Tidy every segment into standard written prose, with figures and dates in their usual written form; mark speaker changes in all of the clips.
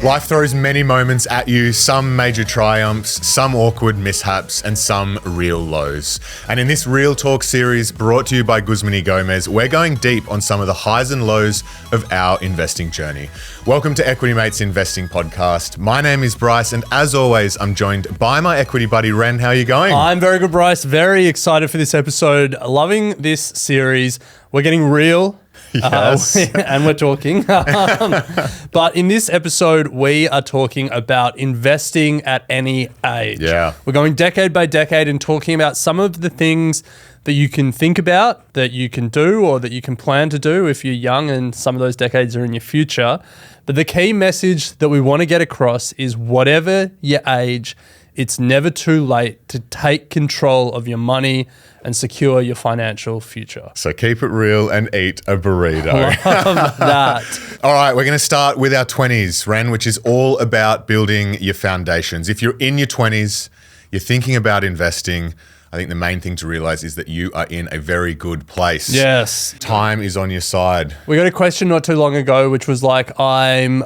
Speaker 1: Life throws many moments at you, some major triumphs, some awkward mishaps, and some real lows. And in this Real Talk series brought to you by Guzman y Gomez, we're going deep on some of the highs and lows of our investing journey. Welcome to Equity Mates Investing Podcast. My name is Bryce, and as always, I'm joined by my equity buddy, Ren. How are you going?
Speaker 2: I'm very good, Bryce. Very excited for this episode. Loving this series. We're getting real.
Speaker 1: Yes.
Speaker 2: And we're talking. But in this episode, we are talking about investing at any age.
Speaker 1: Yeah.
Speaker 2: We're going decade by decade and talking about some of the things that you can think about, that you can do, or that you can plan to do if you're young and some of those decades are in your future. But the key message that we want to get across is whatever your age, it's never too late to take control of your money and secure your financial future.
Speaker 1: So keep it real and eat a burrito.
Speaker 2: Love that.
Speaker 1: All right, we're going to start with our 20s, Ren, which is all about building your foundations. If you're in your 20s, you're thinking about investing, I think the main thing to realize is that you are in a very good place.
Speaker 2: Yes.
Speaker 1: Time is on your side.
Speaker 2: We got a question not too long ago, which was like, I'm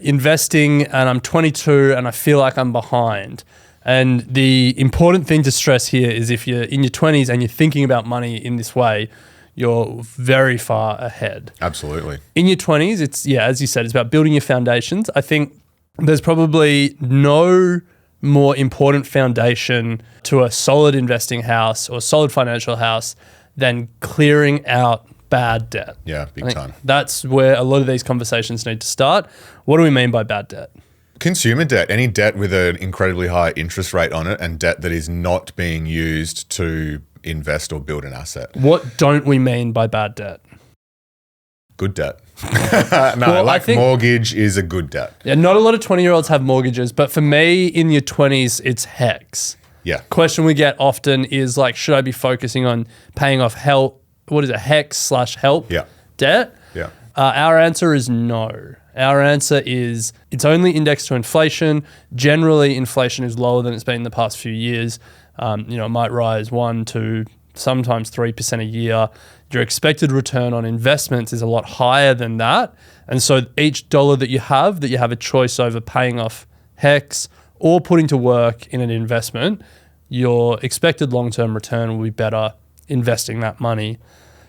Speaker 2: investing and I'm 22 and I feel like I'm behind. And the important thing to stress here is if you're in your 20s and you're thinking about money in this way, you're very far ahead.
Speaker 1: Absolutely.
Speaker 2: In your 20s, it's, as you said, it's about building your foundations. I think there's probably no more important foundation to a solid investing house or solid financial house than clearing out bad debt.
Speaker 1: Yeah, big time.
Speaker 2: That's where a lot of these conversations need to start. What do we mean by bad debt?
Speaker 1: Consumer debt, any debt with an incredibly high interest rate on it and debt that is not being used to invest or build an asset.
Speaker 2: What don't we mean by bad debt?
Speaker 1: Good debt.
Speaker 2: Well, I think
Speaker 1: mortgage is a good debt.
Speaker 2: Yeah, not a lot of 20-year-olds have mortgages, but for me, in your 20s, it's HECS.
Speaker 1: Yeah.
Speaker 2: Question we get often is like, should I be focusing on paying off HECS/HELP debt?
Speaker 1: Yeah.
Speaker 2: Our answer is no. Our answer is it's only indexed to inflation. Generally, inflation is lower than it's been in the past few years. It might rise 1 to sometimes 3% a year. Your expected return on investments is a lot higher than that. And so each dollar that you have a choice over paying off HECS or putting to work in an investment, your expected long-term return will be better investing that money.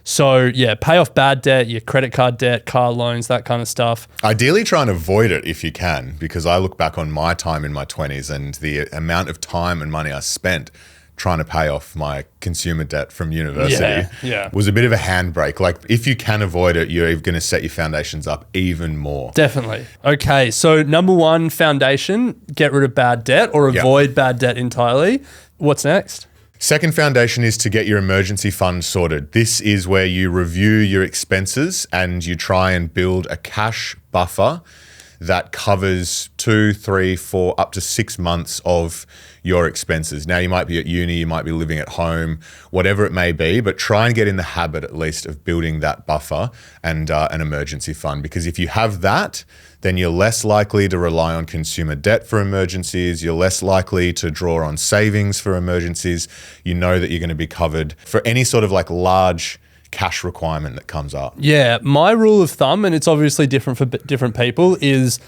Speaker 2: So pay off bad debt, your credit card debt, car loans, that kind of stuff.
Speaker 1: Ideally try and avoid it if you can, because I look back on my time in my 20s and the amount of time and money I spent trying to pay off my consumer debt from university was a bit of a handbrake. Like if you can avoid it, you're going to set your foundations up even more.
Speaker 2: Definitely. Okay, so number one foundation, get rid of bad debt or avoid bad debt entirely. What's next?
Speaker 1: Second foundation is to get your emergency fund sorted. This is where you review your expenses and you try and build a cash buffer that covers 2, 3, 4, up to 6 months of your expenses. Now, you might be at uni, you might be living at home, whatever it may be, but try and get in the habit at least of building that buffer and an emergency fund. Because if you have that, then you're less likely to rely on consumer debt for emergencies. You're less likely to draw on savings for emergencies. You know that you're going to be covered for any sort of like large cash requirement that comes up.
Speaker 2: Yeah, my rule of thumb, and it's obviously different for different people, is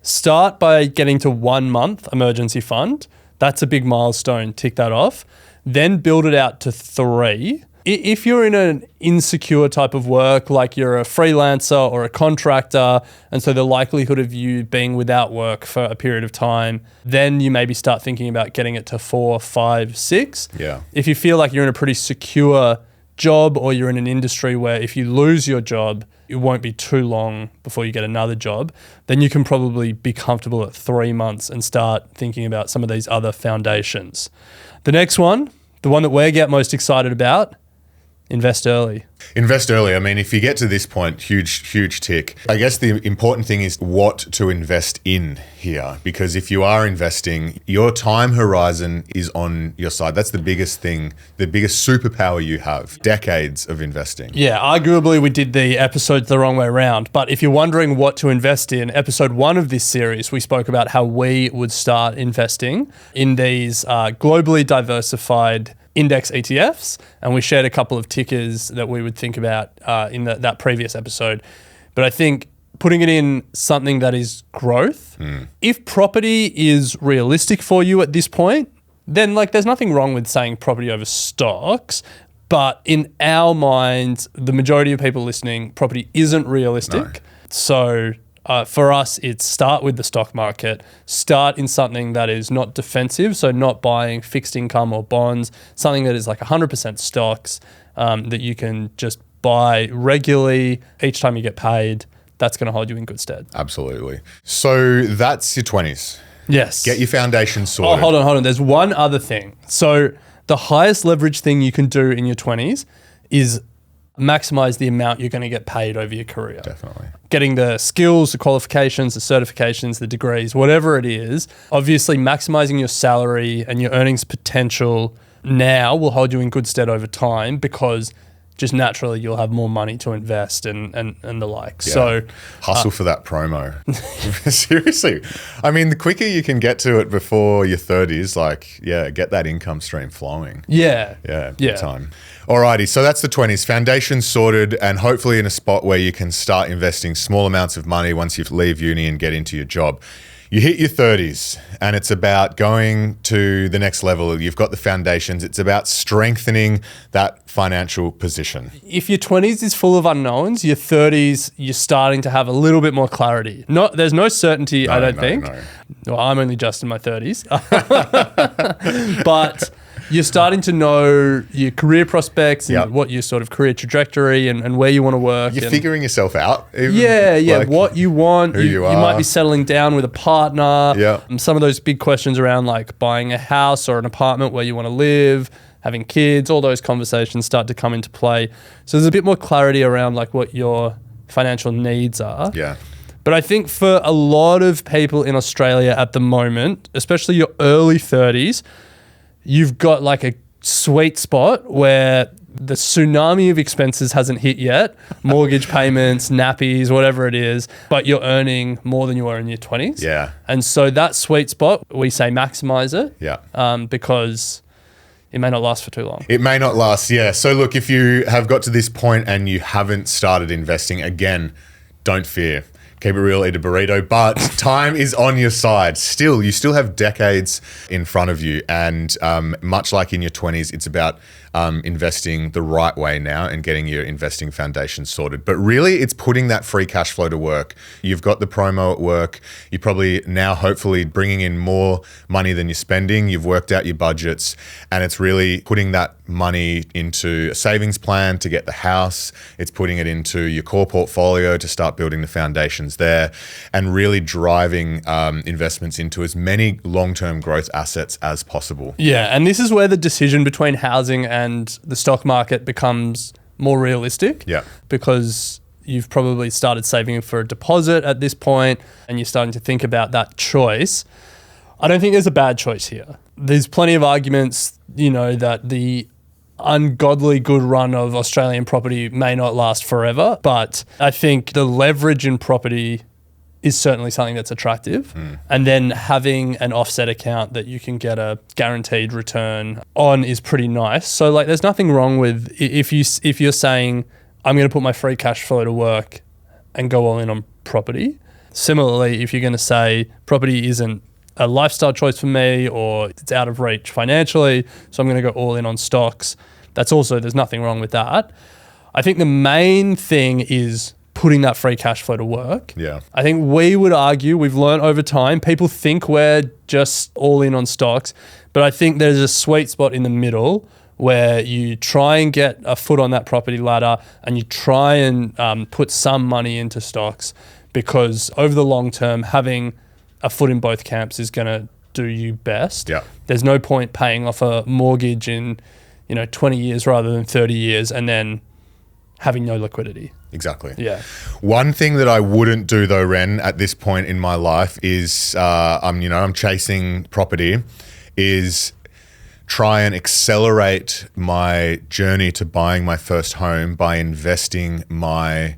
Speaker 2: start by getting to 1 month emergency fund. That's a big milestone, tick that off. Then build it out to 3. If you're in an insecure type of work, like you're a freelancer or a contractor, and so the likelihood of you being without work for a period of time, then you maybe start thinking about getting it to 4, 5, 6.
Speaker 1: Yeah.
Speaker 2: If you feel like you're in a pretty secure job or you're in an industry where if you lose your job, it won't be too long before you get another job, then you can probably be comfortable at 3 months and start thinking about some of these other foundations. The next one, the one that we get most excited about, invest early.
Speaker 1: Invest early. I mean, if you get to this point, huge tick. I guess the important thing is what to invest in here, because if you are investing, your time horizon is on your side. That's the biggest thing, the biggest superpower you have, decades of investing.
Speaker 2: Yeah, arguably we did the episode the wrong way around, but if you're wondering what to invest in, episode 1 of this series, we spoke about how we would start investing in these globally diversified index ETFs, and we shared a couple of tickers that we would think about in that previous episode. But I think putting it in something that is growth. If property is realistic for you at this point, then like there's nothing wrong with saying property over stocks. But in our minds, the majority of people listening, property isn't realistic.
Speaker 1: No.
Speaker 2: So for us, it's start with the stock market, start in something that is not defensive, so not buying fixed income or bonds, something that is like 100% stocks that you can just buy regularly each time you get paid. That's going to hold you in good stead.
Speaker 1: Absolutely. So that's your 20s.
Speaker 2: Yes.
Speaker 1: Get your foundation sorted.
Speaker 2: Oh, hold on. There's one other thing. So the highest leverage thing you can do in your 20s is maximize the amount you're going to get paid over your career.
Speaker 1: Definitely.
Speaker 2: Getting the skills, the qualifications, the certifications, the degrees, whatever it is. Obviously, maximizing your salary and your earnings potential now will hold you in good stead over time because just naturally you'll have more money to invest and the like.
Speaker 1: Yeah.
Speaker 2: So
Speaker 1: hustle for that promo. Seriously. I mean, the quicker you can get to it before your 30s, like, yeah, get that income stream flowing.
Speaker 2: Yeah.
Speaker 1: Big time. Alrighty, so that's the 20s. Foundation sorted and hopefully in a spot where you can start investing small amounts of money once you leave uni and get into your job. You hit your 30s and it's about going to the next level. You've got the foundations. It's about strengthening that financial position.
Speaker 2: If your 20s is full of unknowns, your 30s, you're starting to have a little bit more clarity. There's no certainty, I don't think.
Speaker 1: No.
Speaker 2: Well, I'm only just in my 30s. But you're starting to know your career prospects and what your sort of career trajectory and where you want to work.
Speaker 1: You're figuring yourself out. Even,
Speaker 2: like what you want.
Speaker 1: Who you are.
Speaker 2: You might be settling down with a partner.
Speaker 1: Yeah.
Speaker 2: Some of those big questions around like buying a house or an apartment where you want to live, having kids, all those conversations start to come into play. So there's a bit more clarity around like what your financial needs are.
Speaker 1: Yeah.
Speaker 2: But I think for a lot of people in Australia at the moment, especially your early 30s, you've got like a sweet spot where the tsunami of expenses hasn't hit yet, mortgage payments, nappies, whatever it is, but you're earning more than you were in your 20s.
Speaker 1: Yeah.
Speaker 2: And so that sweet spot, we say maximize it.
Speaker 1: Yeah.
Speaker 2: Because it may not last for too long.
Speaker 1: It may not last, yeah. So look, if you have got to this point and you haven't started investing, again, don't fear. Keep it real, eat a burrito, but time is on your side. You still have decades in front of you. And much like in your 20s, it's about investing the right way now and getting your investing foundation sorted. But really, it's putting that free cash flow to work. You've got the promo at work. You're probably now hopefully bringing in more money than you're spending. You've worked out your budgets, and it's really putting that money into a savings plan to get the house. It's putting it into your core portfolio to start building the foundations there, and really driving investments into as many long-term growth assets as possible.
Speaker 2: Yeah, and this is where the decision between housing and the stock market becomes more realistic.
Speaker 1: Yeah.
Speaker 2: Because you've probably started saving for a deposit at this point and you're starting to think about that choice. I don't think there's a bad choice here. There's plenty of arguments, that the ungodly good run of Australian property may not last forever, but I think the leverage in property is certainly something that's attractive. And then having an offset account that you can get a guaranteed return on is pretty nice. So like there's nothing wrong with if you're saying I'm going to put my free cash flow to work and go all in on property. Similarly, if you're going to say property isn't a lifestyle choice for me or it's out of reach financially, so I'm going to go all in on stocks, there's nothing wrong with that. I think the main thing is putting that free cash flow to work.
Speaker 1: Yeah.
Speaker 2: I think we would argue, we've learned over time, people think we're just all in on stocks, but I think there's a sweet spot in the middle where you try and get a foot on that property ladder and you try and put some money into stocks, because over the long term, having a foot in both camps is going to do you best.
Speaker 1: Yeah.
Speaker 2: There's no point paying off a mortgage in 20 years rather than 30 years and then having no liquidity.
Speaker 1: Exactly.
Speaker 2: Yeah.
Speaker 1: One thing that I wouldn't do though, Ren, at this point in my life is I'm chasing property, is try and accelerate my journey to buying my first home by investing my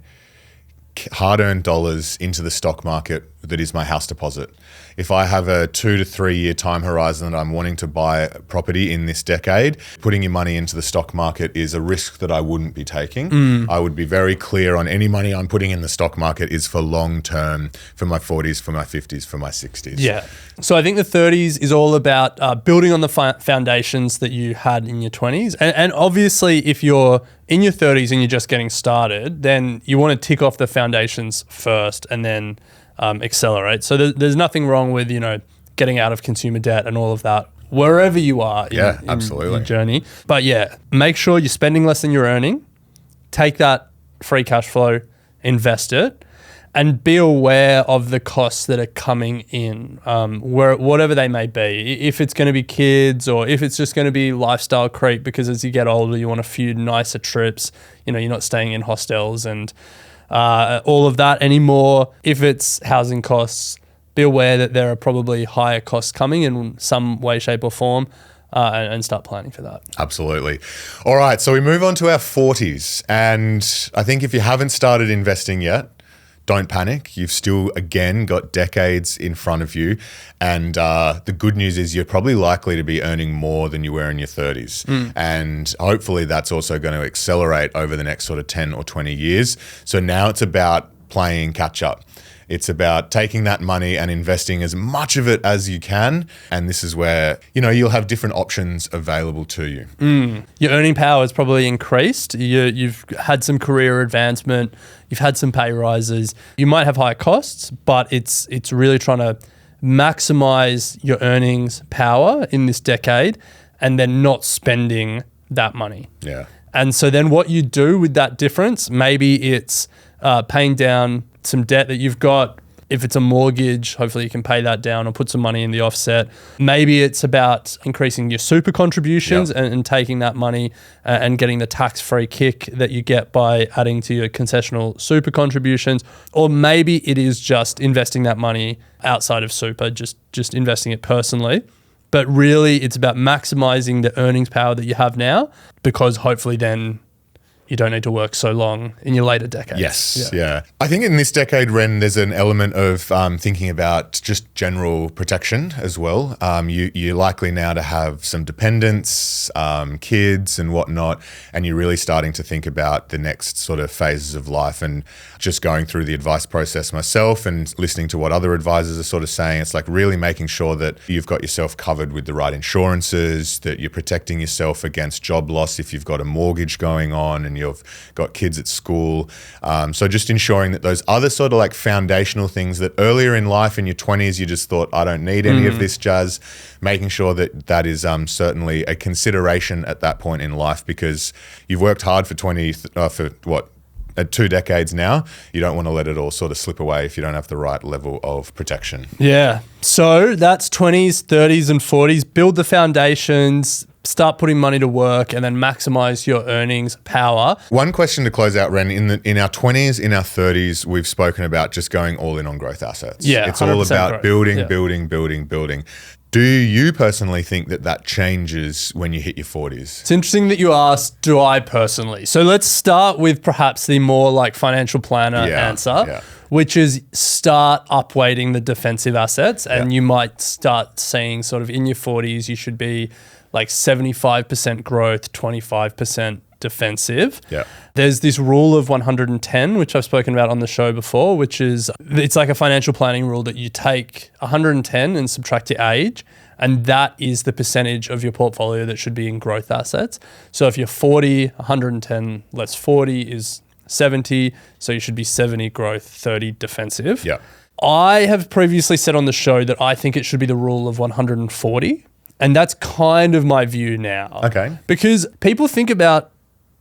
Speaker 1: hard-earned dollars into the stock market that is my house deposit. If I have a 2 to 3 year time horizon that I'm wanting to buy property in this decade, putting your money into the stock market is a risk that I wouldn't be taking. I would be very clear on any money I'm putting in the stock market is for long term, for my 40s, for my 50s, for my 60s.
Speaker 2: Yeah. So I think the 30s is all about building on the foundations that you had in your 20s. And obviously, if you're in your 30s and you're just getting started, then you want to tick off the foundations first and then accelerate. So there's nothing wrong with, getting out of consumer debt and all of that wherever you are in your journey. But yeah, make sure you're spending less than you're earning. Take that free cash flow, invest it, and be aware of the costs that are coming in, whatever they may be. If it's going to be kids or if it's just going to be lifestyle creep, because as you get older, you want a few nicer trips. You're not staying in hostels and all of that anymore. If it's housing costs, be aware that there are probably higher costs coming in some way, shape or form. And start planning for that.
Speaker 1: Absolutely. All right, so we move on to our 40s. And I think if you haven't started investing yet, don't panic. You've still, again, got decades in front of you. And the good news is you're probably likely to be earning more than you were in your 30s. And hopefully that's also going to accelerate over the next sort of 10 or 20 years. So now it's about playing catch up. It's about taking that money and investing as much of it as you can. And this is where, you'll have different options available to you.
Speaker 2: Your earning power has probably increased. You've had some career advancement. You've had some pay rises. You might have higher costs, but it's really trying to maximize your earnings power in this decade and then not spending that money.
Speaker 1: Yeah.
Speaker 2: And so then what you do with that difference, maybe it's paying down some debt that you've got. If it's a mortgage, hopefully you can pay that down or put some money in the offset. Maybe it's about increasing your super contributions and taking that money and getting the tax-free kick that you get by adding to your concessional super contributions. Or maybe it is just investing that money outside of super, just investing it personally. But really it's about maximizing the earnings power that you have now, because hopefully then you don't need to work so long in your later decades.
Speaker 1: Yes, yeah. I think in this decade, Ren, there's an element of thinking about just general protection as well. You're likely now to have some dependents, kids and whatnot, and you're really starting to think about the next sort of phases of life. And just going through the advice process myself and listening to what other advisors are sort of saying, it's like really making sure that you've got yourself covered with the right insurances, that you're protecting yourself against job loss if you've got a mortgage going on and you've got kids at school. So just ensuring that those other sort of like foundational things that earlier in life in your 20s, you just thought, I don't need any of this jazz, making sure that that is certainly a consideration at that point in life, because you've worked hard for 2 decades now. You don't want to let it all sort of slip away if you don't have the right level of protection.
Speaker 2: Yeah. So that's 20s, 30s and 40s. Build the foundations, start putting money to work, and then maximize your earnings power. One
Speaker 1: question to close out, Ren, in our 20s, in our 30s, we've spoken about just going all in on growth assets.
Speaker 2: Yeah,
Speaker 1: it's all about
Speaker 2: growth.
Speaker 1: building. Do you personally think that changes when you hit your 40s?
Speaker 2: It's interesting that you asked, do I personally? So let's start with perhaps the more like financial planner answer, which is start upweighting the defensive assets. And you might start seeing sort of in your 40s, you should be like 75% growth, 25% defensive.
Speaker 1: Yeah.
Speaker 2: There's this rule of 110, which I've spoken about on the show before, which is, it's like a financial planning rule that you take 110 and subtract your age, and that is the percentage of your portfolio that should be in growth assets. So if you're 40, 110 less 40 is 70, so you should be 70 growth, 30 defensive.
Speaker 1: Yeah.
Speaker 2: I have previously said on the show that I think it should be the rule of 140. And that's kind of my view now.
Speaker 1: Okay.
Speaker 2: Because people think about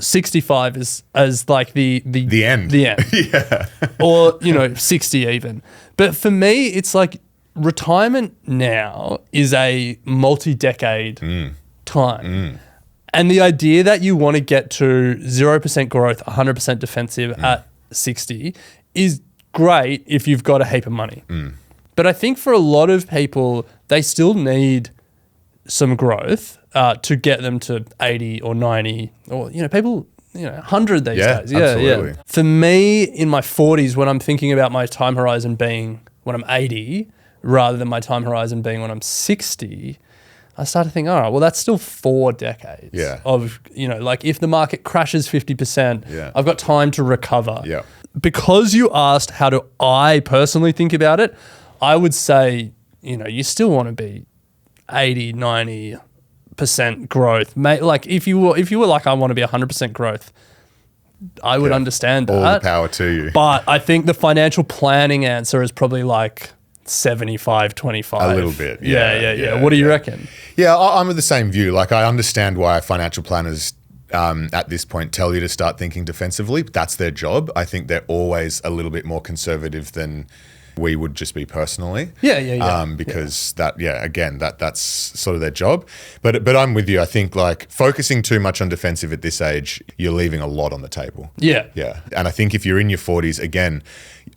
Speaker 2: 65 as like the
Speaker 1: end.
Speaker 2: The end.
Speaker 1: Yeah.
Speaker 2: Or, 60 even. But for me, it's like retirement now is a multi-decade time. And the idea that you want to get to 0% growth, 100% defensive at 60 is great if you've got a heap of money. But I think for a lot of people, they still need some growth to get them to 80 or 90 or, people, 100 these days.
Speaker 1: Absolutely.
Speaker 2: For me, in my 40s, when I'm thinking about my time horizon being when I'm 80 rather than my time horizon being when I'm 60, I started to think, all right, well, that's still 4 decades of, like if the market crashes 50%, I've got time to recover.
Speaker 1: Yeah.
Speaker 2: Because you asked how do I personally think about it, I would say, you still want to be 80, 90% growth. Like if you were like, I want to be 100% growth, I would understand that.
Speaker 1: All the power to you.
Speaker 2: But I think the financial planning answer is probably like 75-25.
Speaker 1: A little bit.
Speaker 2: Yeah. What do you reckon?
Speaker 1: Yeah, I'm of the same view. Like, I understand why financial planners at this point tell you to start thinking defensively. That's their job. I think they're always a little bit more conservative than we would just be personally. Because that's sort of their job. But I'm with you. I think like focusing too much on defensive at this age, you're leaving a lot on the table.
Speaker 2: Yeah.
Speaker 1: And I think if you're in your 40s, again,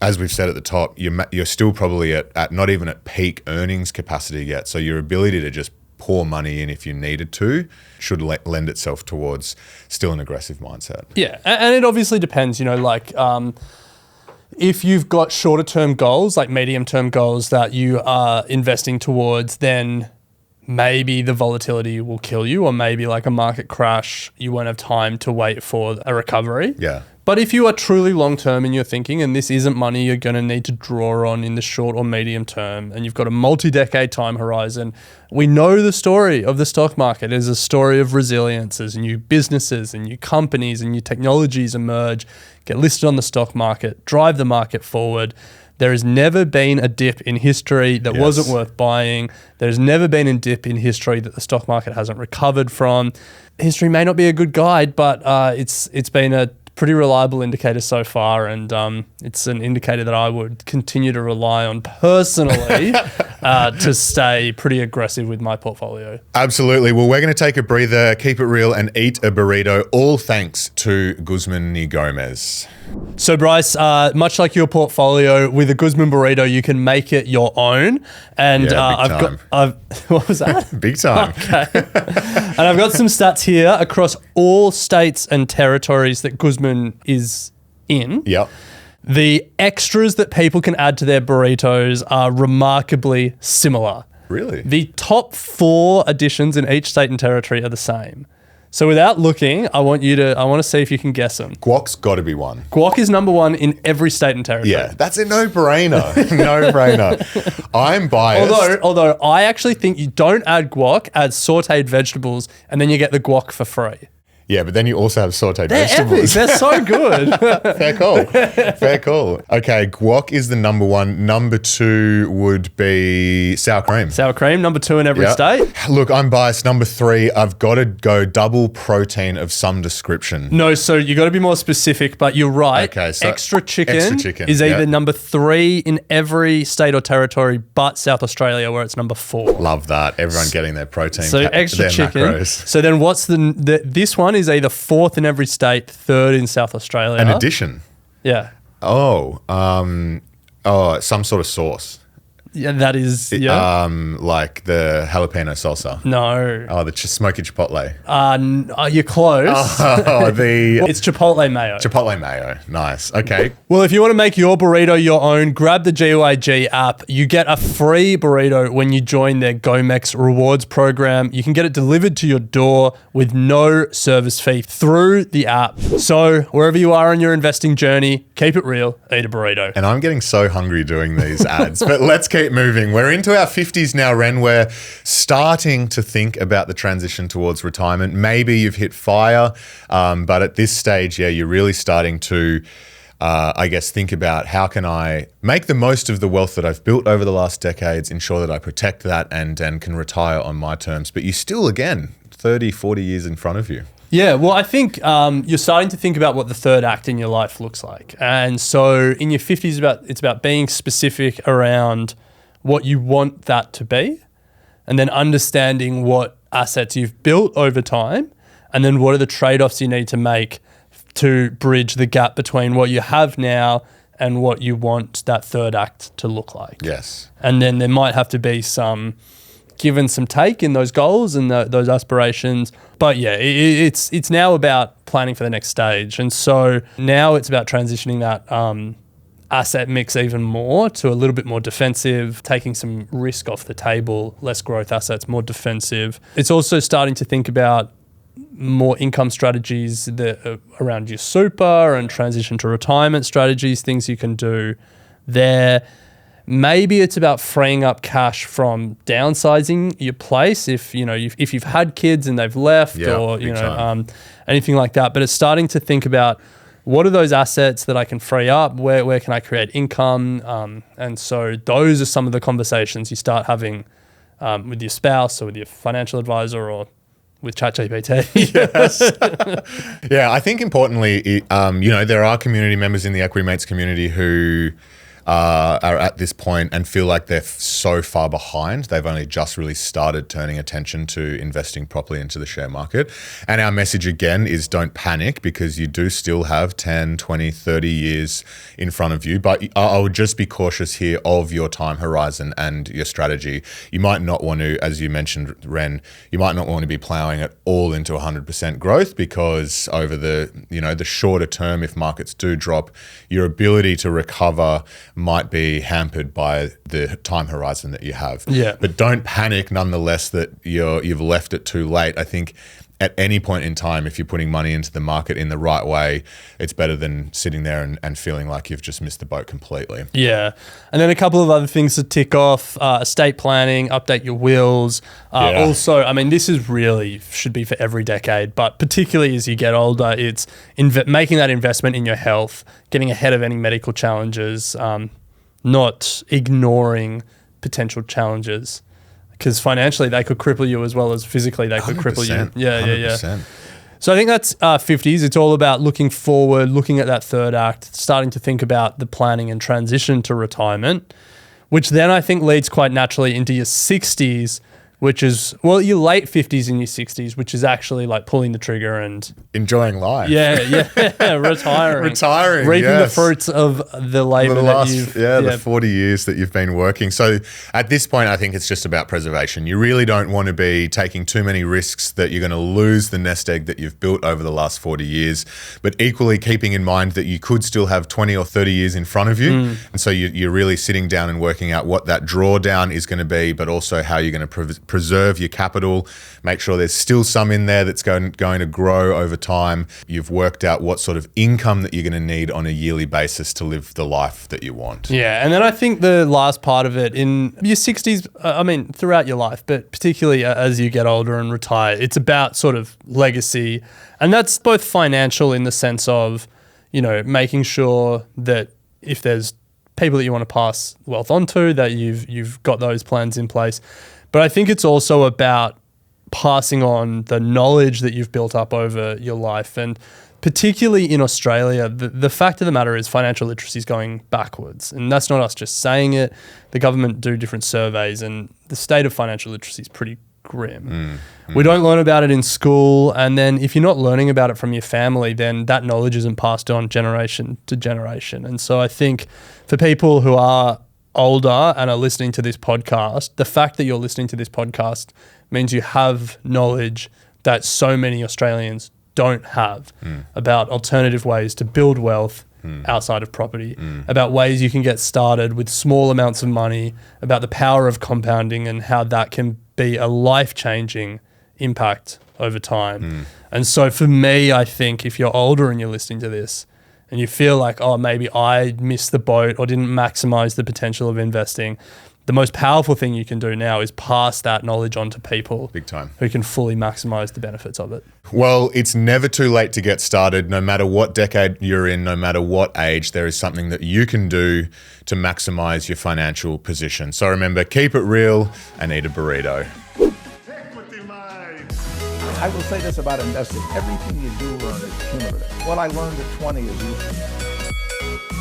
Speaker 1: as we've said at the top, you're still probably at not even at peak earnings capacity yet. So your ability to just pour money in if you needed to should lend itself towards still an aggressive mindset.
Speaker 2: Yeah. And it obviously depends, if you've got shorter term goals, like medium term goals that you are investing towards, then maybe the volatility will kill you, or maybe like a market crash, you won't have time to wait for a recovery.
Speaker 1: Yeah.
Speaker 2: But if you are truly long term in your thinking, and this isn't money you're going to need to draw on in the short or medium term, and you've got a multi-decade time horizon, we know the story of the stock market is a story of resilience as new businesses and new companies and new technologies emerge, get listed on the stock market, drive the market forward. There has never been a dip in history that wasn't worth buying. There's never been a dip in history that the stock market hasn't recovered from. History may not be a good guide, but it's been a pretty reliable indicator so far, and it's an indicator that I would continue to rely on personally to stay pretty aggressive with my portfolio.
Speaker 1: Absolutely. Well, we're going to take a breather, keep it real, and eat a burrito, all thanks to Guzman y Gomez.
Speaker 2: So, Bryce, much like your portfolio, with a Guzman burrito, you can make it your own. And what was that?
Speaker 1: Big time.
Speaker 2: Okay. And I've got some stats here across all states and territories that Guzman is in.
Speaker 1: Yep.
Speaker 2: The extras that people can add to their burritos are remarkably similar.
Speaker 1: Really?
Speaker 2: The top 4 additions in each state and territory are the same. So without looking, I want to see if you can guess them.
Speaker 1: Guac's got to be one.
Speaker 2: Guac is number 1 in every state and territory.
Speaker 1: Yeah, that's a no-brainer. No-brainer. I'm biased.
Speaker 2: Although I actually think you don't add guac, add sauteed vegetables, and then you get the guac for free.
Speaker 1: Yeah, but then you also have sauteed
Speaker 2: They're
Speaker 1: vegetables.
Speaker 2: Epic. They're so good.
Speaker 1: Fair call. Okay, guac is the number 1. Number 2 would be sour cream.
Speaker 2: Sour cream, number 2 in every state.
Speaker 1: Look, I'm biased. Number 3, I've got to go double protein of some description.
Speaker 2: No, so you got to be more specific, but you're right.
Speaker 1: Okay, so
Speaker 2: extra chicken is
Speaker 1: yep.
Speaker 2: either number 3 in every state or territory, but South Australia, where it's number 4.
Speaker 1: Love that. Everyone getting their protein.
Speaker 2: So extra
Speaker 1: their
Speaker 2: chicken.
Speaker 1: Macros.
Speaker 2: So then what's this one is either 4th in every state, 3rd in South Australia.
Speaker 1: An addition.
Speaker 2: Yeah.
Speaker 1: Oh, some sort of sauce.
Speaker 2: Yeah, that is,
Speaker 1: like the jalapeno salsa.
Speaker 2: No.
Speaker 1: Oh, the smoky chipotle.
Speaker 2: You're close. It's chipotle mayo.
Speaker 1: Chipotle mayo. Nice. Okay.
Speaker 2: Well, if you want to make your burrito your own, grab the GYG app. You get a free burrito when you join their Gomex rewards program. You can get it delivered to your door with no service fee through the app. So wherever you are on your investing journey, keep it real, eat a burrito.
Speaker 1: And I'm getting so hungry doing these ads, but let's keep moving. We're into our 50s now, Ren. We're starting to think about the transition towards retirement. Maybe you've hit fire, but at this stage, you're really starting to, think about how can I make the most of the wealth that I've built over the last decades, ensure that I protect that and can retire on my terms. But you still, again, 30, 40 years in front of you.
Speaker 2: Yeah, well, I think you're starting to think about what the third act in your life looks like. And so in your 50s, it's about being specific around what you want that to be, and then understanding what assets you've built over time, and then what are the trade-offs you need to make to bridge the gap between what you have now and what you want that third act to look like.
Speaker 1: Yes.
Speaker 2: And then there might have to be some give and some take in those goals and those aspirations. But yeah, it's now about planning for the next stage. And so now it's about transitioning that asset mix even more to a little bit more defensive, taking some risk off the table, less growth assets, more defensive. It's also starting to think about more income strategies that are around your super and transition to retirement strategies, things you can do there. Maybe it's about freeing up cash from downsizing your place if you've had kids and they've left, or anything like that. But it's starting to think about, what are those assets that I can free up? Where can I create income? And so those are some of the conversations you start having with your spouse or with your financial advisor or with ChatGPT.
Speaker 1: Yes. Yeah, I think importantly, there are community members in the Equity Mates community who are at this point and feel like they're so far behind. They've only just really started turning attention to investing properly into the share market. And our message again is, don't panic, because you do still have 10, 20, 30 years in front of you. But I would just be cautious here of your time horizon and your strategy. You might not want to, as you mentioned, Ren, you might not want to be plowing it all into 100% growth, because over the shorter term, if markets do drop, your ability to recover might be hampered by the time horizon that you have.
Speaker 2: Yeah.
Speaker 1: But don't panic nonetheless that you've left it too late. I think at any point in time, if you're putting money into the market in the right way, it's better than sitting there and feeling like you've just missed the boat completely.
Speaker 2: Yeah. And then a couple of other things to tick off: estate planning, update your wills. Also, I mean, this is really should be for every decade, but particularly as you get older, it's making that investment in your health, getting ahead of any medical challenges, not ignoring potential challenges. Because financially, they could cripple you as well as physically they could cripple you. Yeah. So I think that's 50s. It's all about looking forward, looking at that third act, starting to think about the planning and transition to retirement, which then I think leads quite naturally into your 60s, which is, well, your late 50s and your 60s, which is actually like pulling the trigger and
Speaker 1: enjoying life.
Speaker 2: Retiring, reaping the fruits of the labor
Speaker 1: the 40 years that you've been working. So at this point, I think it's just about preservation. You really don't want to be taking too many risks that you're going to lose the nest egg that you've built over the last 40 years, but equally keeping in mind that you could still have 20 or 30 years in front of you. And so you're really sitting down and working out what that drawdown is going to be, but also how you're going to preserve your capital, make sure there's still some in there that's going to grow over time. You've worked out what sort of income that you're going to need on a yearly basis to live the life that you want.
Speaker 2: Yeah, and then I think the last part of it, in your 60s, I mean, throughout your life, but particularly as you get older and retire, it's about sort of legacy. And that's both financial in the sense of, making sure that if there's people that you want to pass wealth on to, that you've got those plans in place. But I think it's also about passing on the knowledge that you've built up over your life. And particularly in Australia, the fact of the matter is financial literacy is going backwards. And that's not us just saying it. The government do different surveys, and the state of financial literacy is pretty grim. We don't learn about it in school. And then if you're not learning about it from your family, then that knowledge isn't passed on generation to generation. And so I think for people who are older and are listening to this podcast, the fact that you're listening to this podcast means you have knowledge that so many Australians don't have about alternative ways to build wealth outside of property, about ways you can get started with small amounts of money, about the power of compounding and how that can be a life-changing impact over time. And so for me, I think if you're older and you're listening to this, and you feel like, oh, maybe I missed the boat or didn't maximize the potential of investing, the most powerful thing you can do now is pass that knowledge on to people
Speaker 1: big time
Speaker 2: who can fully maximize the benefits of it.
Speaker 1: Well, it's never too late to get started. No matter what decade you're in, no matter what age, there is something that you can do to maximize your financial position. So remember, keep it real and eat a burrito.
Speaker 3: I will say this about investing. Everything you do learn is cumulative. What I learned at 20 is useful.